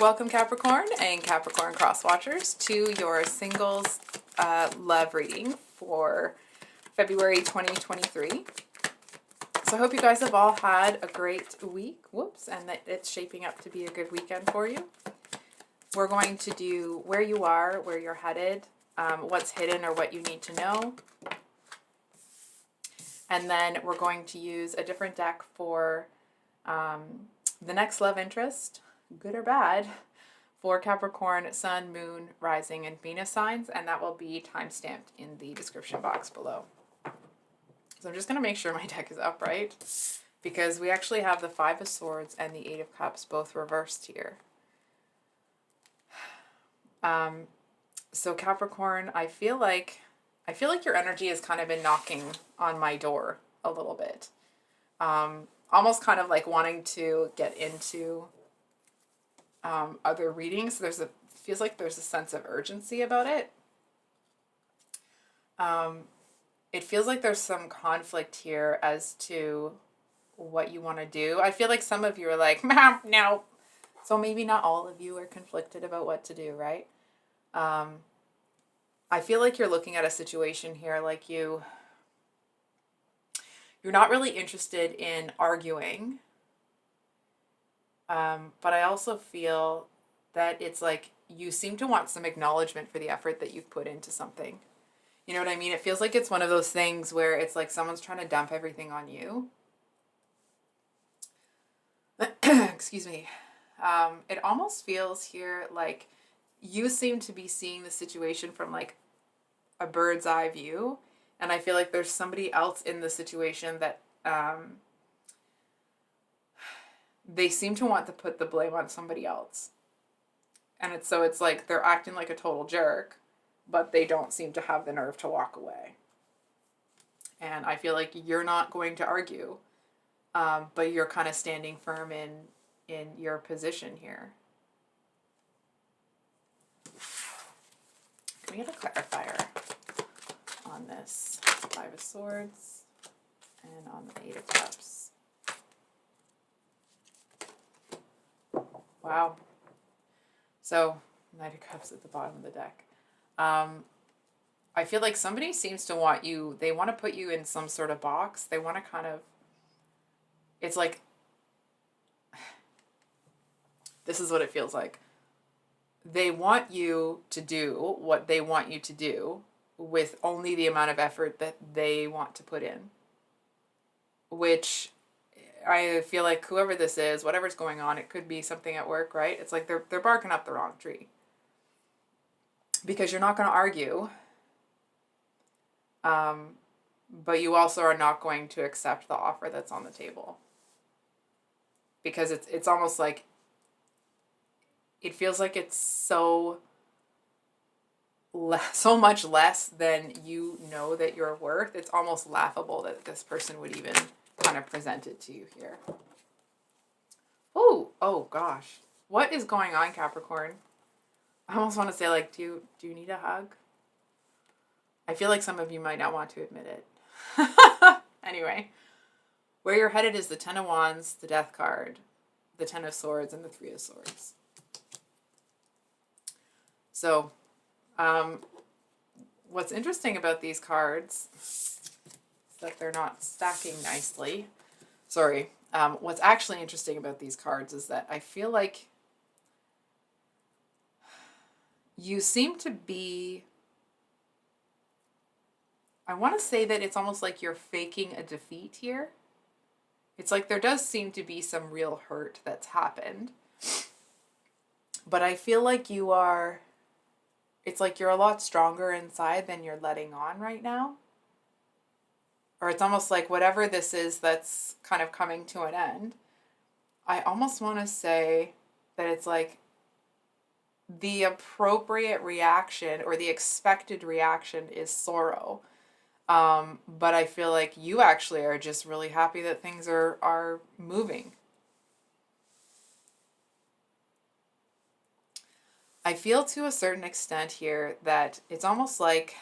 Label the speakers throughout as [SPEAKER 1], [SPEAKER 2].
[SPEAKER 1] Welcome Capricorn and Capricorn cross watchers to your singles love reading for February 2023. So I hope you guys have all had a great week, and that it's shaping up to be a good weekend for you. We're going to do where you are, where you're headed, what's hidden or what you need to know. And then we're going to use a different deck for the next love interest, good or bad, for Capricorn Sun, Moon, Rising, and Venus signs, and that will be time-stamped in the description box below. So I'm just going to make sure my deck is upright, because we actually have the Five of Swords and the Eight of Cups both reversed here. So Capricorn, I feel like your energy has kind of been knocking on my door a little bit. Almost kind of like wanting to get into other readings. Feels like there's a sense of urgency about it. It feels like there's some conflict here as to what you want to do. I feel like some of you are like, no. So maybe not all of you are conflicted about what to do, right? I feel like you're looking at a situation here like you're not really interested in arguing. But I also feel that it's like you seem to want some acknowledgement for the effort that you've put into something. You know what I mean? It feels like it's one of those things where it's like someone's trying to dump everything on you. Excuse me. It almost feels here like you seem to be seeing the situation from like a bird's eye view. And I feel like there's somebody else in the situation that they seem to want to put the blame on somebody else. And it's like they're acting like a total jerk, but they don't seem to have the nerve to walk away. And I feel like you're not going to argue, but you're kind of standing firm in your position here. Can we get a clarifier on this Five of Swords and on the Eight of Cups? Wow. So, Knight of Cups at the bottom of the deck. I feel like somebody seems to want you, they want to put you in some sort of box. They want to kind of, it's like, this is what it feels like. They want you to do what they want you to do with only the amount of effort that they want to put in. Which I feel like whoever this is, whatever's going on, it could be something at work, right? It's like they're barking up the wrong tree. Because you're not going to argue. But you also are not going to accept the offer that's on the table. Because it's almost like, it feels like it's so much less than you know that you're worth. It's almost laughable that this person would even kind of present it to you here. Oh gosh. What is going on, Capricorn? I almost want to say, like, do you need a hug? I feel like some of you might not want to admit it. Anyway, where you're headed is the Ten of Wands, the Death card, the Ten of Swords, and the Three of Swords. So, what's interesting about these cards is that they're not stacking nicely. Sorry. What's actually interesting about these cards is that I feel like you seem to be, I want to say that it's almost like you're faking a defeat here. It's like there does seem to be some real hurt that's happened. But I feel like it's like you're a lot stronger inside than you're letting on right now. Or it's almost like whatever this is that's kind of coming to an end, I almost want to say that it's like the appropriate reaction or the expected reaction is sorrow. But I feel like you actually are just really happy that things are moving. I feel to a certain extent here that it's almost like,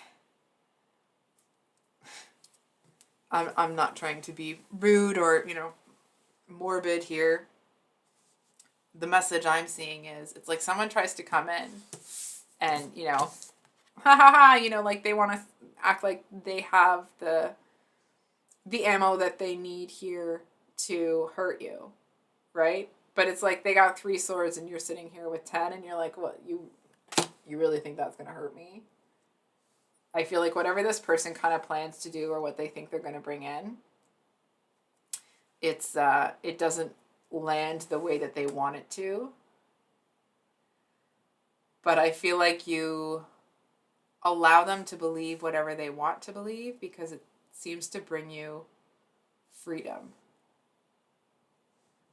[SPEAKER 1] I'm not trying to be rude or, morbid here. the message I'm seeing is it's like someone tries to come in and, you know, ha ha ha, you know, like they want to act like they have the ammo that they need here to hurt you, right? But it's like they got 3 swords and you're sitting here with 10 and you're like, what, you really think that's going to hurt me? I feel like whatever this person kind of plans to do or what they think they're going to bring in, it doesn't land the way that they want it to. But I feel like you allow them to believe whatever they want to believe because it seems to bring you freedom.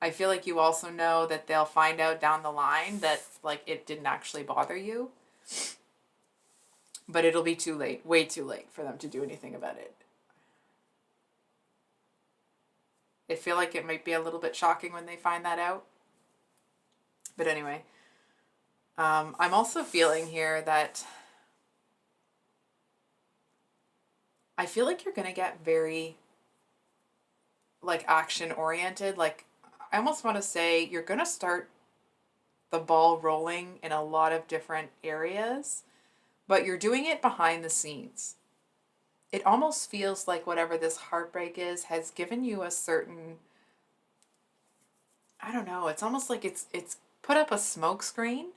[SPEAKER 1] I feel like you also know that they'll find out down the line that like it didn't actually bother you. But it'll be too late, way too late for them to do anything about it. I feel like it might be a little bit shocking when they find that out. But anyway, I'm also feeling here that I feel like you're going to get very like action oriented. Like I almost want to say you're going to start the ball rolling in a lot of different areas, but you're doing it behind the scenes. It almost feels like whatever this heartbreak is has given you a certain, I don't know, it's almost like it's put up a smoke screen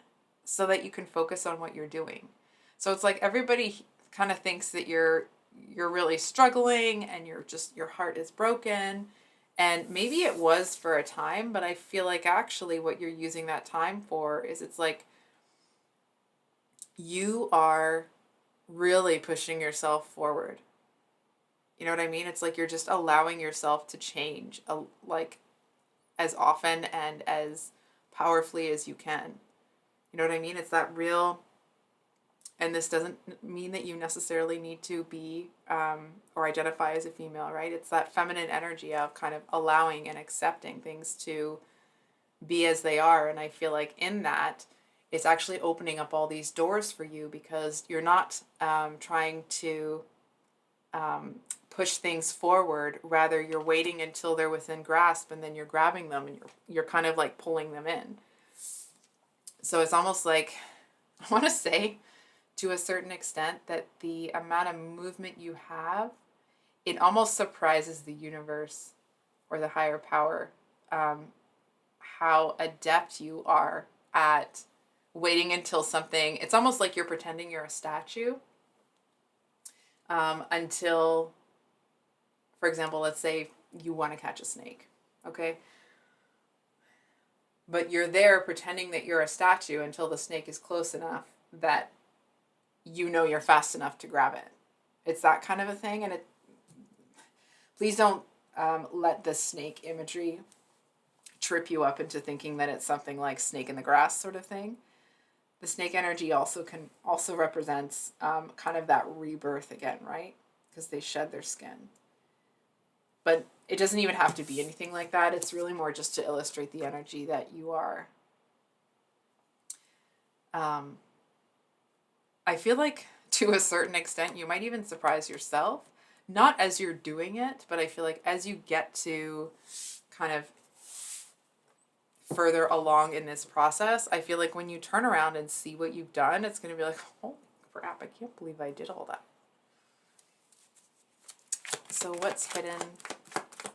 [SPEAKER 1] so that you can focus on what you're doing. So it's like everybody kind of thinks that you're really struggling and your heart is broken. And maybe it was for a time, but I feel like actually what you're using that time for is it's like you are really pushing yourself forward. You know what I mean? It's like you're just allowing yourself to change like as often and as powerfully as you can. You know what I mean? It's that real, and this doesn't mean that you necessarily need to be or identify as a female, right? It's that feminine energy of kind of allowing and accepting things to be as they are. And I feel like in that, it's actually opening up all these doors for you because you're not trying to push things forward. Rather, you're waiting until they're within grasp and then you're grabbing them and you're kind of like pulling them in. So it's almost like, I want to say to a certain extent that the amount of movement you have, it almost surprises the universe or the higher power how adept you are at waiting until something, it's almost like you're pretending you're a statue until, for example, let's say you want to catch a snake, okay? But you're there pretending that you're a statue until the snake is close enough that you know you're fast enough to grab it. It's that kind of a thing. And please don't let the snake imagery trip you up into thinking that it's something like snake in the grass sort of thing. The snake energy also represents kind of that rebirth again, right? Because they shed their skin. But it doesn't even have to be anything like that. It's really more just to illustrate the energy that you are. I feel like to a certain extent, you might even surprise yourself. Not as you're doing it, but I feel like as you get to kind of further along in this process, I feel like when you turn around and see what you've done, it's going to be like, holy crap, I can't believe I did all that. So what's hidden?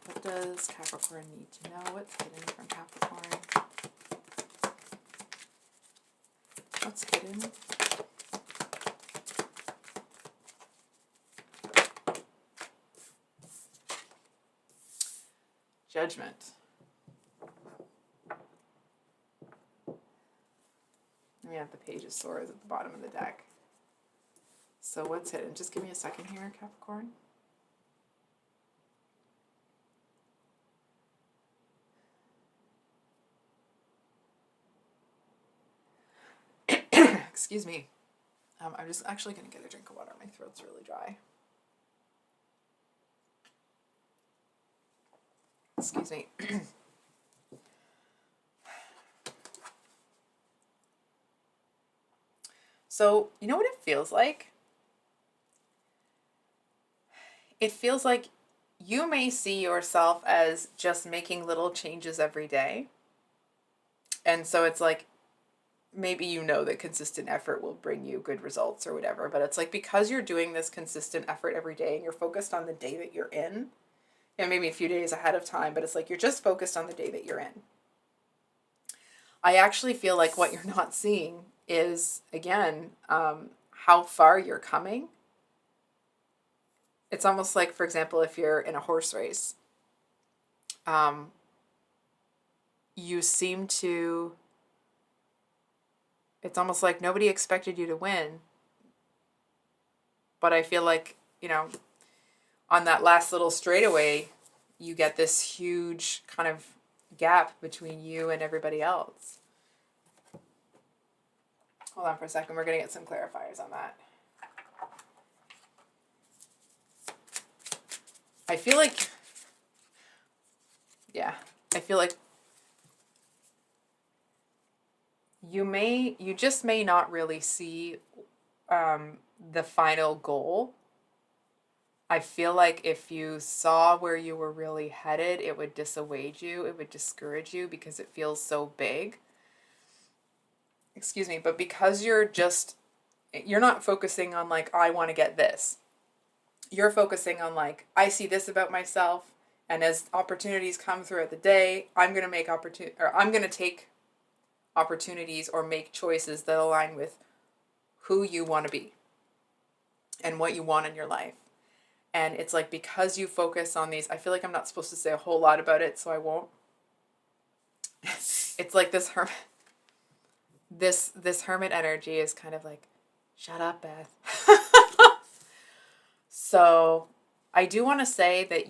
[SPEAKER 1] What does Capricorn need to know? What's hidden from Capricorn? What's hidden? Judgment. We have the Page of Swords at the bottom of the deck. So what's hidden? Just give me a second here, Capricorn. Excuse me. I'm just actually going to get a drink of water. My throat's really dry. Excuse me. So, you know what it feels like? It feels like you may see yourself as just making little changes every day. And so it's like, maybe you know that consistent effort will bring you good results or whatever, but it's like because you're doing this consistent effort every day and you're focused on the day that you're in, and maybe a few days ahead of time, but it's like you're just focused on the day that you're in. I actually feel like what you're not seeing is, again, how far you're coming. It's almost like, for example, if you're in a horse race, you seem to, it's almost like nobody expected you to win. But I feel like, on that last little straightaway, you get this huge kind of gap between you and everybody else. Hold on for a second. We're going to get some clarifiers on that. I feel like you just may not really see the final goal. I feel like if you saw where you were really headed, it would dissuade you, it would discourage you because it feels so big. Excuse me, but because you're not focusing on like, I want to get this. You're focusing on like, I see this about myself, and as opportunities come throughout the day, I'm going to take opportunities or make choices that align with who you want to be and what you want in your life. And it's like, because you focus on these, I feel like I'm not supposed to say a whole lot about it, so I won't. It's like this hermit energy is kind of like, shut up, Beth. So I do want to say that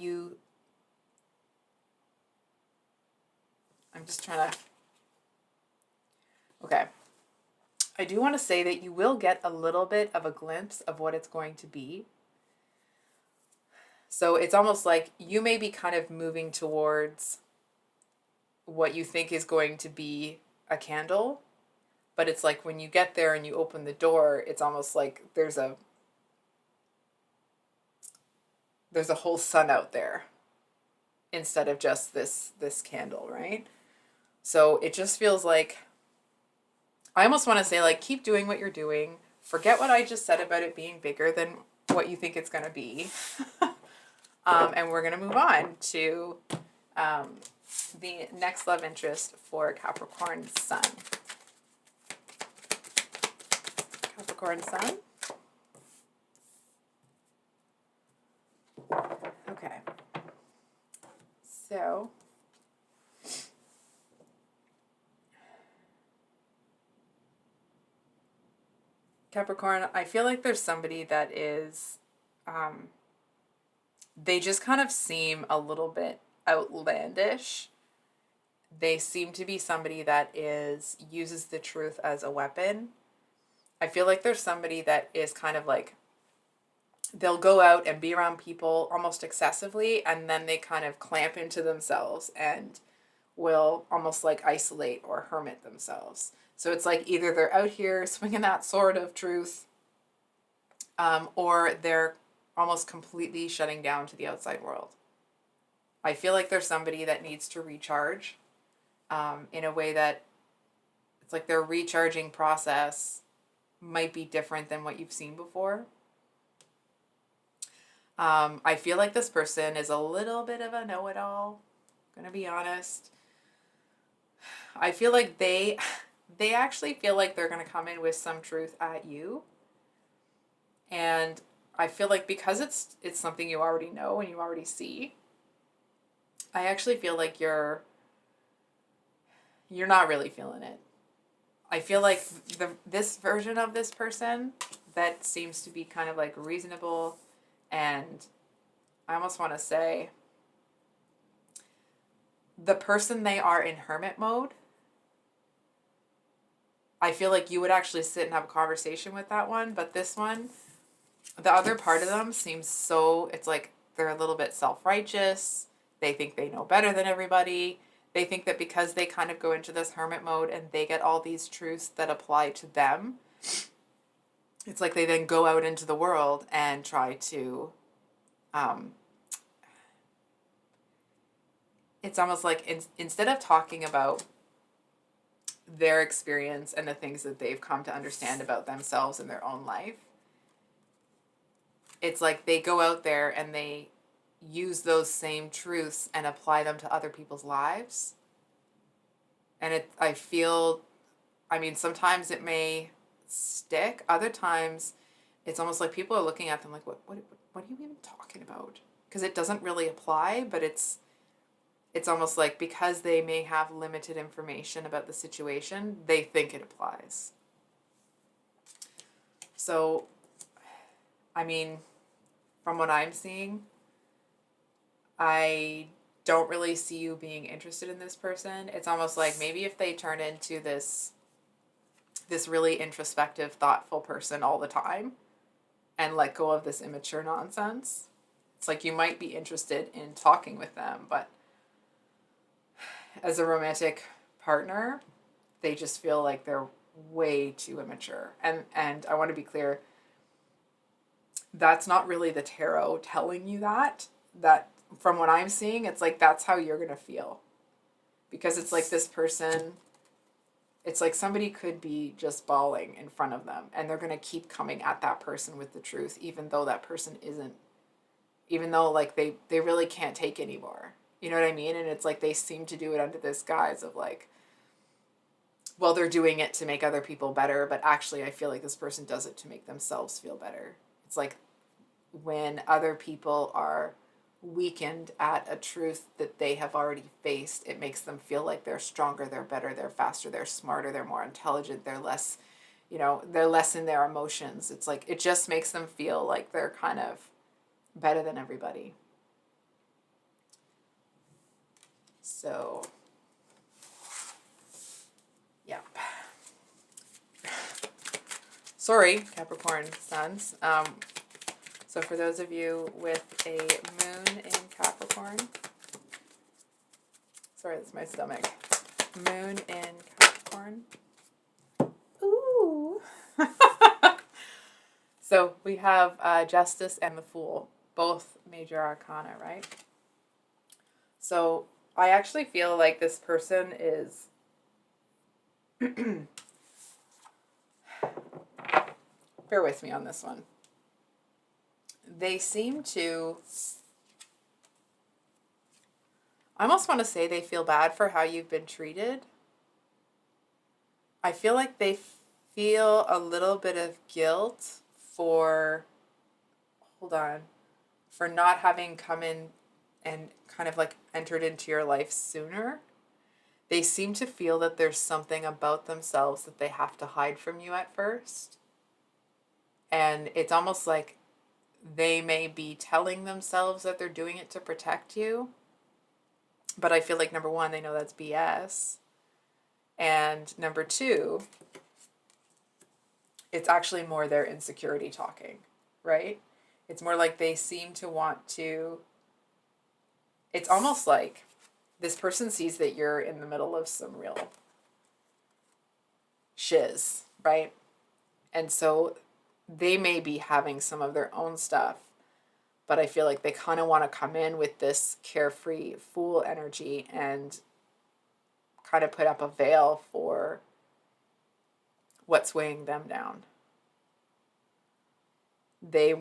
[SPEAKER 1] I do want to say that you will get a little bit of a glimpse of what it's going to be. So it's almost like you may be kind of moving towards what you think is going to be a candle, but it's like when you get there and you open the door, it's almost like there's a whole sun out there instead of just this candle, right? So it just feels like, I almost want to say like, keep doing what you're doing. Forget what I just said about it being bigger than what you think it's going to be. And we're going to move on to the next love interest for Capricorn Sun. Capricorn Sun. Okay. So, Capricorn, I feel like there's somebody that is, they just kind of seem a little bit outlandish. They seem to be somebody that uses the truth as a weapon. I feel like there's somebody that is kind of like, they'll go out and be around people almost excessively, and then they kind of clamp into themselves and will almost like isolate or hermit themselves. So it's like either they're out here swinging that sword of truth, or they're almost completely shutting down to the outside world. I feel like there's somebody that needs to recharge in a way that it's like their recharging process might be different than what you've seen before. I feel like this person is a little bit of a know-it-all, gonna be honest. I feel like they actually feel like they're gonna come in with some truth at you. And I feel like because it's something you already know and you already see, I actually feel like you're not really feeling it. I feel like this version of this person that seems to be kind of like reasonable, and I almost want to say the person they are in hermit mode, I feel like you would actually sit and have a conversation with that one, but this one, the other part of them seems so, it's like they're a little bit self-righteous. They think they know better than everybody. They think that because they kind of go into this hermit mode and they get all these truths that apply to them, it's like they then go out into the world and try to, it's almost like instead of talking about their experience and the things that they've come to understand about themselves in their own life. It's like they go out there and they use those same truths and apply them to other people's lives. And I feel, I mean, sometimes it may stick. Other times it's almost like people are looking at them like, what are you even talking about? Because it doesn't really apply, but it's almost like because they may have limited information about the situation, they think it applies. So, I mean, from what I'm seeing, I don't really see you being interested in this person. It's almost like maybe if they turn into this really introspective, thoughtful person all the time and let go of this immature nonsense, it's like you might be interested in talking with them, but as a romantic partner, they just feel like they're way too immature. And I want to be clear, that's not really the tarot telling you that from what I'm seeing, it's like that's how you're going to feel. Because it's like this person, it's like somebody could be just bawling in front of them and they're going to keep coming at that person with the truth, even though that person isn't, even though like they really can't take anymore. You know what I mean? And it's like they seem to do it under this guise of like, well, they're doing it to make other people better, but actually I feel like this person does it to make themselves feel better. It's like when other people are weakened at a truth that they have already faced, it makes them feel like they're stronger, they're better, they're faster, they're smarter, they're more intelligent, they're less, they're less in their emotions. It's like, it just makes them feel like they're kind of better than everybody. So, yeah. Sorry, Capricorn Suns. So for those of you with a moon in Capricorn, sorry, that's my stomach. Moon in Capricorn. Ooh. So we have Justice and the Fool, both major arcana, right? So I actually feel like this person is bear with me on this one. They seem to, I almost want to say they feel bad for how you've been treated. I feel like they feel a little bit of guilt for not having come in and kind of like entered into your life sooner. They seem to feel that there's something about themselves that they have to hide from you at first. And it's almost like they may be telling themselves that they're doing it to protect you. But I feel like, number one, they know that's BS. And number two, it's actually more their insecurity talking, right? It's more like they seem to want to, it's almost like this person sees that you're in the middle of some real shiz, right? And so they may be having some of their own stuff, but I feel like they kind of want to come in with this carefree fool energy and kind of put up a veil for what's weighing them down. They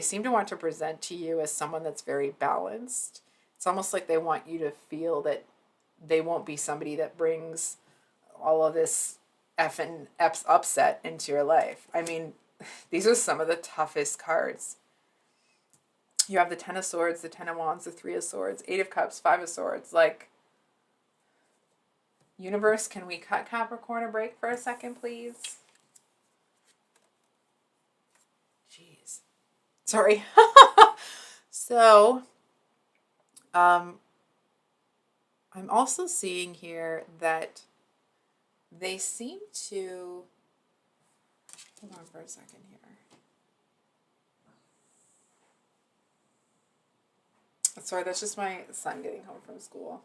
[SPEAKER 1] seem to want to present to you as someone that's very balanced. It's almost like they want you to feel that they won't be somebody that brings all of this effing upset into your life. I mean, these are some of the toughest cards. You have the Ten of Swords, the Ten of Wands, the Three of Swords, Eight of Cups, Five of Swords. Like, universe, can we cut Capricorn a break for a second, please? Jeez. Sorry. So, I'm also seeing here that they seem to, hold on for a second here. Sorry, that's just my son getting home from school.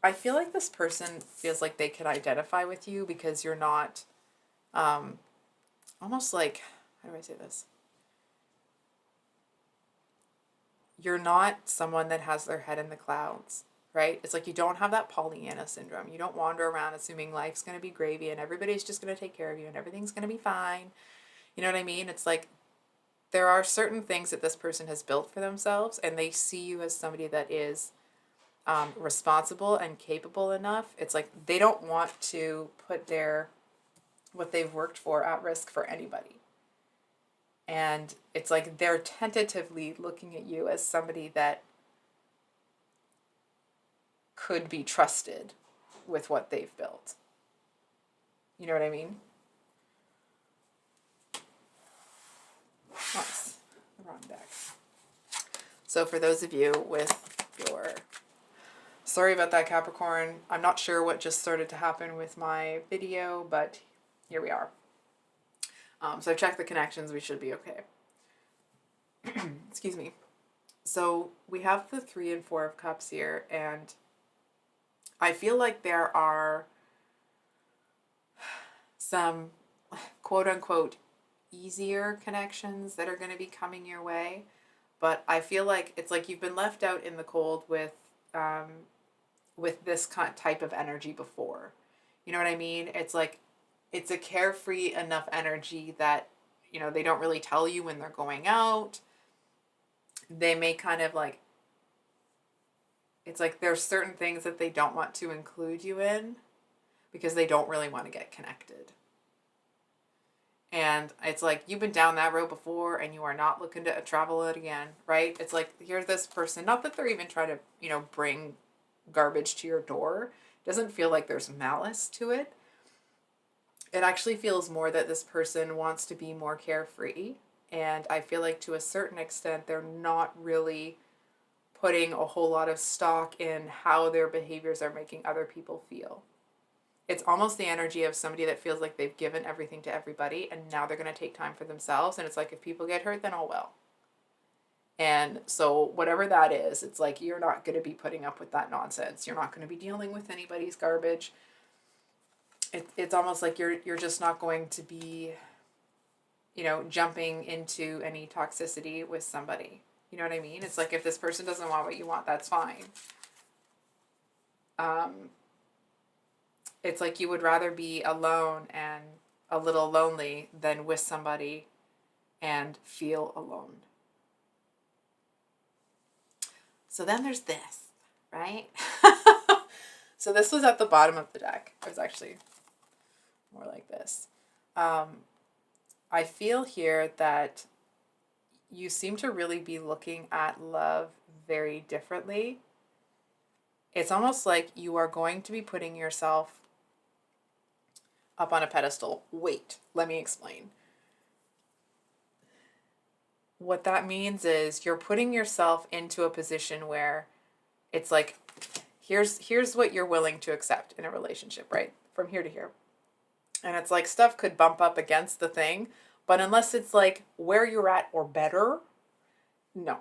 [SPEAKER 1] I feel like this person feels like they could identify with you because you're not, almost like, how do I say this? You're not someone that has their head in the clouds, right? It's like you don't have that Pollyanna syndrome. You don't wander around assuming life's going to be gravy and everybody's just going to take care of you and everything's going to be fine. You know what I mean? It's like there are certain things that this person has built for themselves, and they see you as somebody that is responsible and capable enough. It's like they don't want to put what they've worked for at risk for anybody. And it's like they're tentatively looking at you as somebody that could be trusted with what they've built. You know what I mean? Oops, the wrong deck. So for those of you with your... Sorry about that, Capricorn. I'm not sure what just started to happen with my video, but here we are. So I've checked the connections. We should be okay. Excuse me. So we have the 3 and 4 of Cups here, and I feel like there are some quote-unquote easier connections that are going to be coming your way, but I feel like it's like you've been left out in the cold with this type of energy before. You know what I mean? It's like it's a carefree enough energy that, you know, they don't really tell you when they're going out. They may kind of like, it's like there's certain things that they don't want to include you in because they don't really want to get connected. And it's like you've been down that road before and you are not looking to travel it again, right? It's like here's this person, not that they're even trying to, you know, bring garbage to your door. It doesn't feel like there's malice to it. It actually feels more that this person wants to be more carefree. And I feel like to a certain extent, they're not really putting a whole lot of stock in how their behaviors are making other people feel. It's almost the energy of somebody that feels like they've given everything to everybody and now they're going to take time for themselves. And it's like, if people get hurt, then oh well. And so whatever that is, it's like you're not going to be putting up with that nonsense. You're not going to be dealing with anybody's garbage. It's almost like you're just not going to be, you know, jumping into any toxicity with somebody. You know what I mean? It's like if this person doesn't want what you want, that's fine. It's like you would rather be alone and a little lonely than with somebody and feel alone. So then there's this, right? So this was at the bottom of the deck. It was actually more like this. I feel here that you seem to really be looking at love very differently. It's almost like you are going to be putting yourself up on a pedestal. Wait, let me explain. What that means is you're putting yourself into a position where it's like, here's what you're willing to accept in a relationship, right? From here to here. And it's like stuff could bump up against the thing, but unless it's like where you're at or better, no.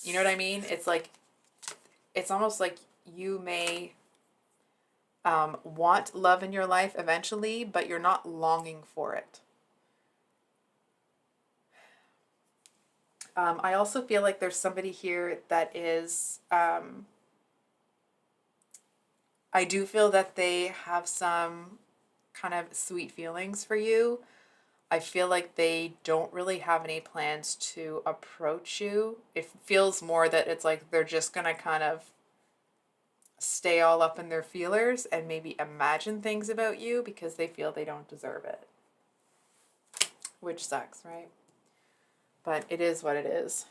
[SPEAKER 1] You know what I mean? It's like, it's almost like you may want love in your life eventually, but you're not longing for it. I also feel like there's somebody here that is, I do feel that they have some kind of sweet feelings for you. I feel like they don't really have any plans to approach you. It feels more that it's like they're just going to kind of stay all up in their feelers and maybe imagine things about you because they feel they don't deserve it. Which sucks, right? But it is what it is.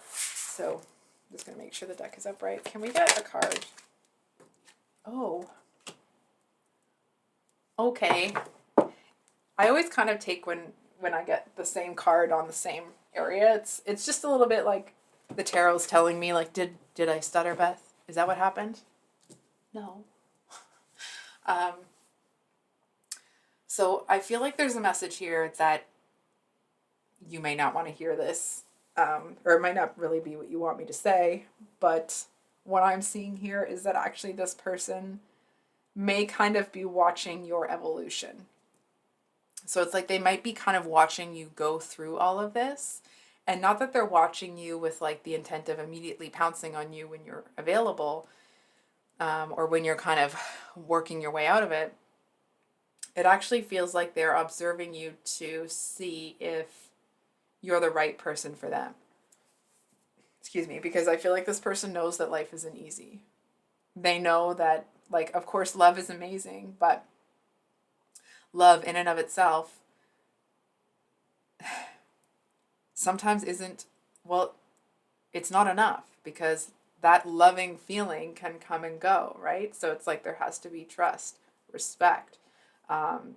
[SPEAKER 1] So I'm just going to make sure the deck is upright. Can we get a card? Oh. Okay. I always kind of take when I get the same card on the same area. It's just a little bit like the tarot's telling me, like, did I stutter, Beth? Is that what happened? No. So I feel like there's a message here that you may not want to hear this, or it might not really be what you want me to say, but what I'm seeing here is that actually this person may kind of be watching your evolution. So it's like they might be kind of watching you go through all of this, And not that they're watching you with like the intent of immediately pouncing on you when you're available, or when you're kind of working your way out of it. It actually feels like they're observing you to see if you're the right person for them. Excuse me, because I feel like this person knows that life isn't easy. They know that, like, of course, love is amazing, but love in and of itself sometimes isn't, well, it's not enough, because that loving feeling can come and go, right? So it's like there has to be trust, respect, um,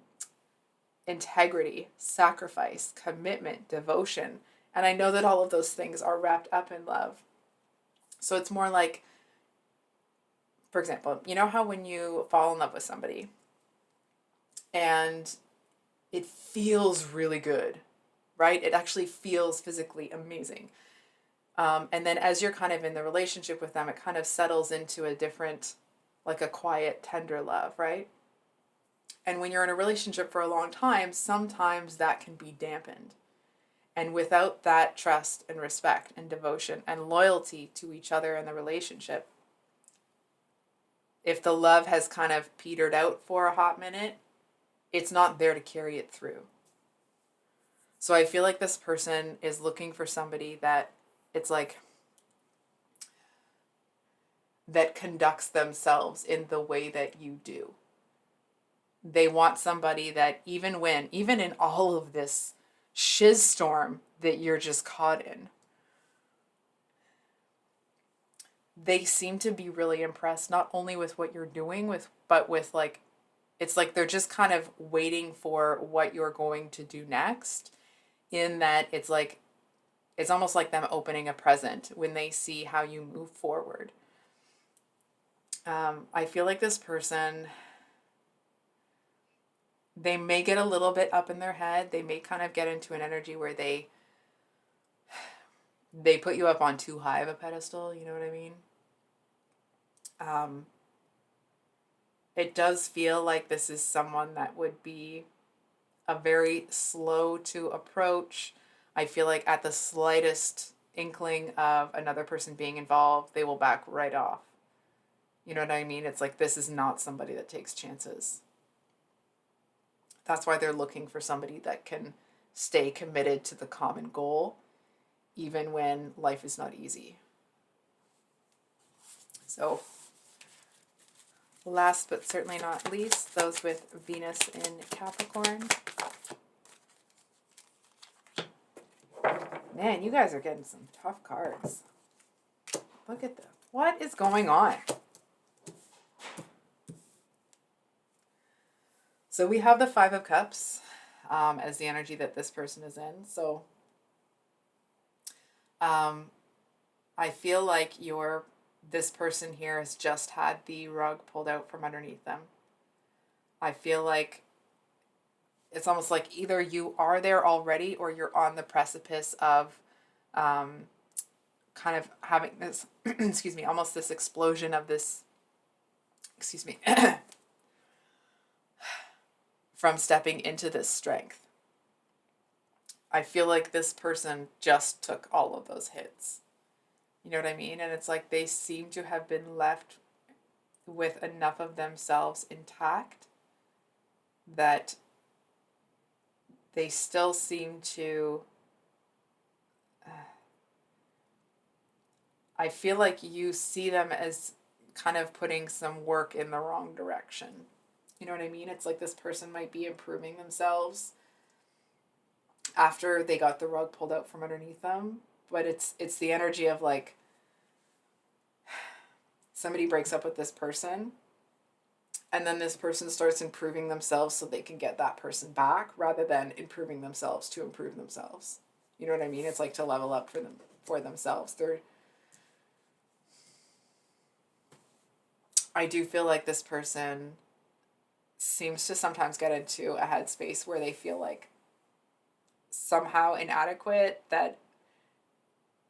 [SPEAKER 1] integrity, sacrifice, commitment, devotion. And I know that all of those things are wrapped up in love. So it's more like, for example, you know how when you fall in love with somebody and it feels really good, right? It actually feels physically amazing. And then as you're kind of in the relationship with them, it kind of settles into a different, like a quiet, tender love, right? And when you're in a relationship for a long time, sometimes that can be dampened. And without that trust and respect and devotion and loyalty to each other in the relationship, if the love has kind of petered out for a hot minute, it's not there to carry it through. So I feel like this person is looking for somebody that it's like, that conducts themselves in the way that you do. They want somebody that even in all of this shiz storm that you're just caught in, they seem to be really impressed, not only with what you're doing but with like, it's like they're just kind of waiting for what you're going to do next, in that it's like, it's almost like them opening a present when they see how you move forward. I feel like this person, they may get a little bit up in their head. They may kind of get into an energy where they put you up on too high of a pedestal, you know what I mean? It does feel like this is someone that would be a very slow to approach. I feel like at the slightest inkling of another person being involved, they will back right off. You know what I mean? It's like, this is not somebody that takes chances. That's why they're looking for somebody that can stay committed to the common goal, even when life is not easy. So, last but certainly not least, those with Venus in Capricorn. Man, you guys are getting some tough cards. Look at them. What is going on? So we have the Five of Cups as the energy that this person is in. So I feel like this person here has just had the rug pulled out from underneath them. I feel like it's almost like either you are there already or you're on the precipice of kind of having this, excuse me, almost this explosion of this, excuse me, from stepping into this strength. I feel like this person just took all of those hits. You know what I mean? And it's like they seem to have been left with enough of themselves intact that they still seem to... I feel like you see them as kind of putting some work in the wrong direction. You know what I mean? It's like this person might be improving themselves after they got the rug pulled out from underneath them. But it's the energy of like, somebody breaks up with this person and then this person starts improving themselves so they can get that person back, rather than improving themselves to improve themselves. You know what I mean? It's like to level up for themselves. I do feel like this person seems to sometimes get into a headspace where they feel like somehow inadequate, that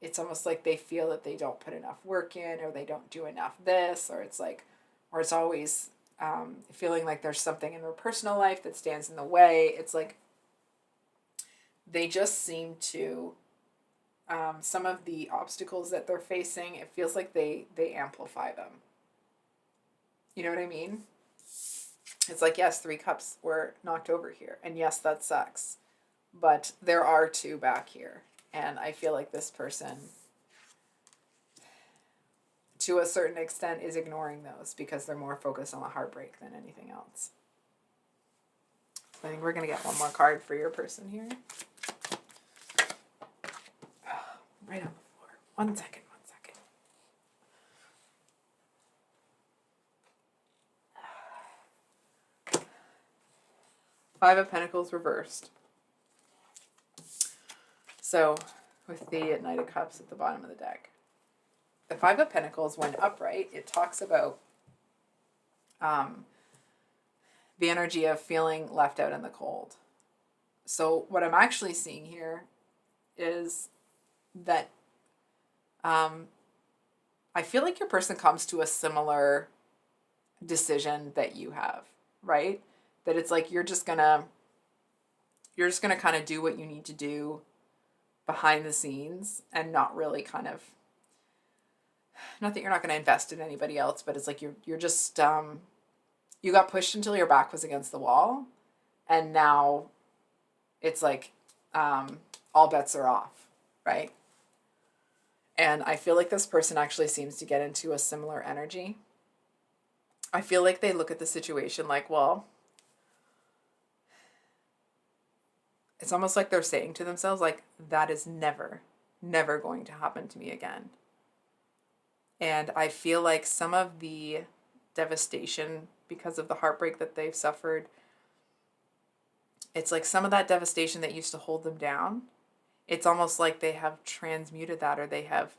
[SPEAKER 1] it's almost like they feel that they don't put enough work in, or they don't do enough this, or it's like, or it's always feeling like there's something in their personal life that stands in the way. It's like they just seem to some of the obstacles that they're facing, it feels like they amplify them. You know what I mean? It's like, yes, 3 cups were knocked over here. And yes, that sucks. But there are 2 back here. And I feel like this person, to a certain extent, is ignoring those because they're more focused on the heartbreak than anything else. I think we're going to get one more card for your person here. Right on the floor. One second. 5 of Pentacles reversed. So, with the Knight of Cups at the bottom of the deck. The 5 of Pentacles, when upright, it talks about the energy of feeling left out in the cold. So what I'm actually seeing here is that I feel like your person comes to a similar decision that you have, right? That it's like you're just gonna kind of do what you need to do behind the scenes and not really kind of, not that you're not going to invest in anybody else, but it's like you're just you got pushed until your back was against the wall, and now it's like all bets are off, right? And I feel like this person actually seems to get into a similar energy. I feel like they look at the situation like, well, it's almost like they're saying to themselves, like, that is never going to happen to me again. And I feel like some of the devastation because of the heartbreak that they've suffered, it's like some of that devastation that used to hold them down, it's almost like they have transmuted that, or they have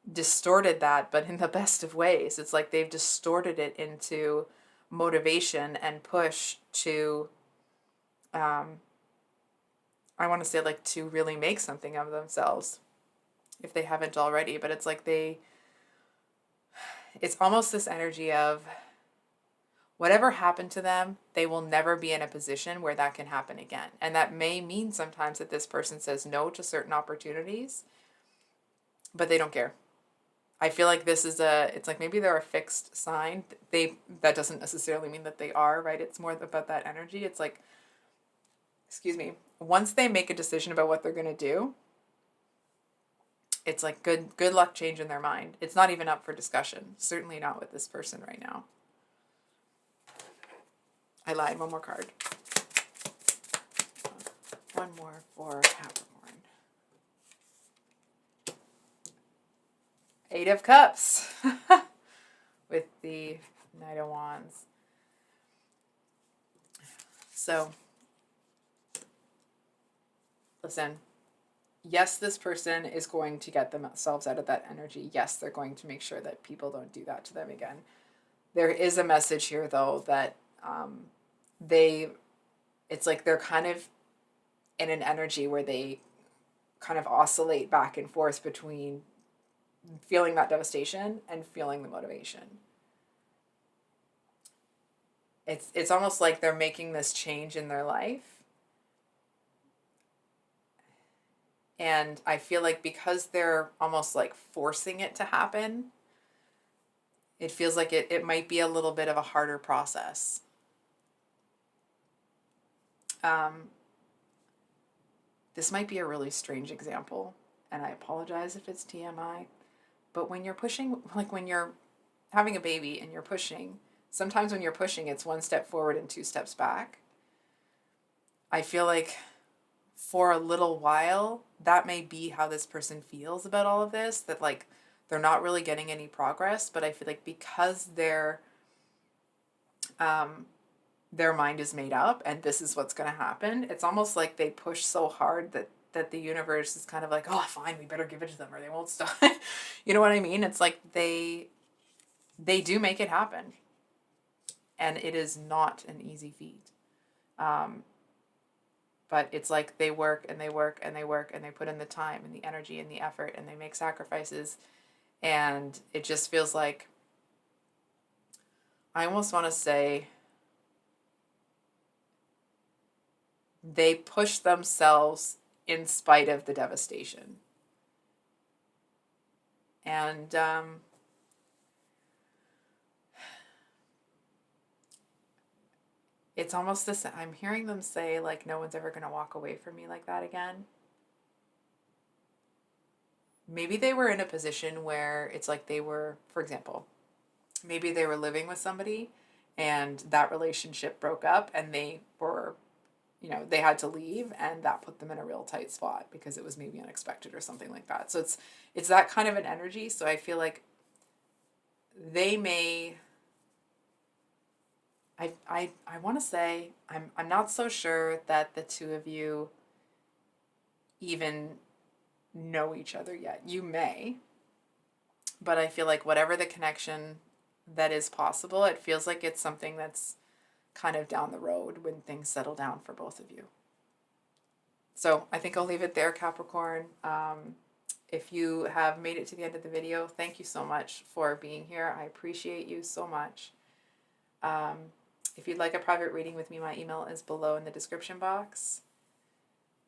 [SPEAKER 1] distorted that, but in the best of ways. It's like they've distorted it into motivation and push to, I want to say, like, to really make something of themselves, if they haven't already. But it's like it's almost this energy of whatever happened to them, they will never be in a position where that can happen again. And that may mean sometimes that this person says no to certain opportunities, but they don't care. I feel like this is it's like maybe they're a fixed sign. That doesn't necessarily mean that they are, right? It's more about that energy. It's like, excuse me, once they make a decision about what they're going to do, it's like good luck changing their mind. It's not even up for discussion. Certainly not with this person right now. I lied. One more card. One more for Capricorn. 8 of Cups with the Knight of Wands. So, listen, yes, this person is going to get themselves out of that energy. Yes, they're going to make sure that people don't do that to them again. There is a message here, though, that it's like they're kind of in an energy where they kind of oscillate back and forth between feeling that devastation and feeling the motivation. It's almost like they're making this change in their life. And I feel like because they're almost like forcing it to happen, it feels like it might be a little bit of a harder process. This might be a really strange example, and I apologize if it's TMI, but when you're pushing, like when you're having a baby and you're pushing, sometimes when you're pushing, it's 1 step forward and 2 steps back. I feel like for a little while, that may be how this person feels about all of this, that like they're not really getting any progress, but I feel like because their mind is made up and this is what's going to happen, it's almost like they push so hard that the universe is kind of like, oh, fine, we better give it to them or they won't stop. You know what I mean? It's like they do make it happen. And it is not an easy feat. But it's like they work and they work and they work and they put in the time and the energy and the effort and they make sacrifices. And it just feels like, I almost want to say, they push themselves in spite of the devastation. And it's almost this, I'm hearing them say, like, no one's ever going to walk away from me like that again. Maybe they were in a position where it's like they were, for example, maybe they were living with somebody and that relationship broke up and they were, you know, they had to leave, and that put them in a real tight spot because it was maybe unexpected or something like that. So it's that kind of an energy. So I feel like they may, I want to say, I'm not so sure that the two of you even know each other yet. You may, but I feel like whatever the connection that is possible, it feels like it's something that's kind of down the road when things settle down for both of you. So I think I'll leave it there, Capricorn. If you have made it to the end of the video, thank you so much for being here. I appreciate you so much. If you'd like a private reading with me, my email is below in the description box.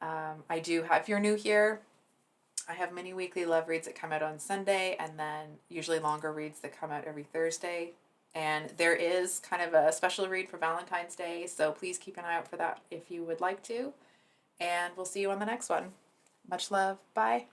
[SPEAKER 1] I do have, if you're new here, I have mini weekly love reads that come out on Sunday, and then usually longer reads that come out every Thursday. And there is kind of a special read for Valentine's Day, so please keep an eye out for that if you would like to. And we'll see you on the next one. Much love. Bye.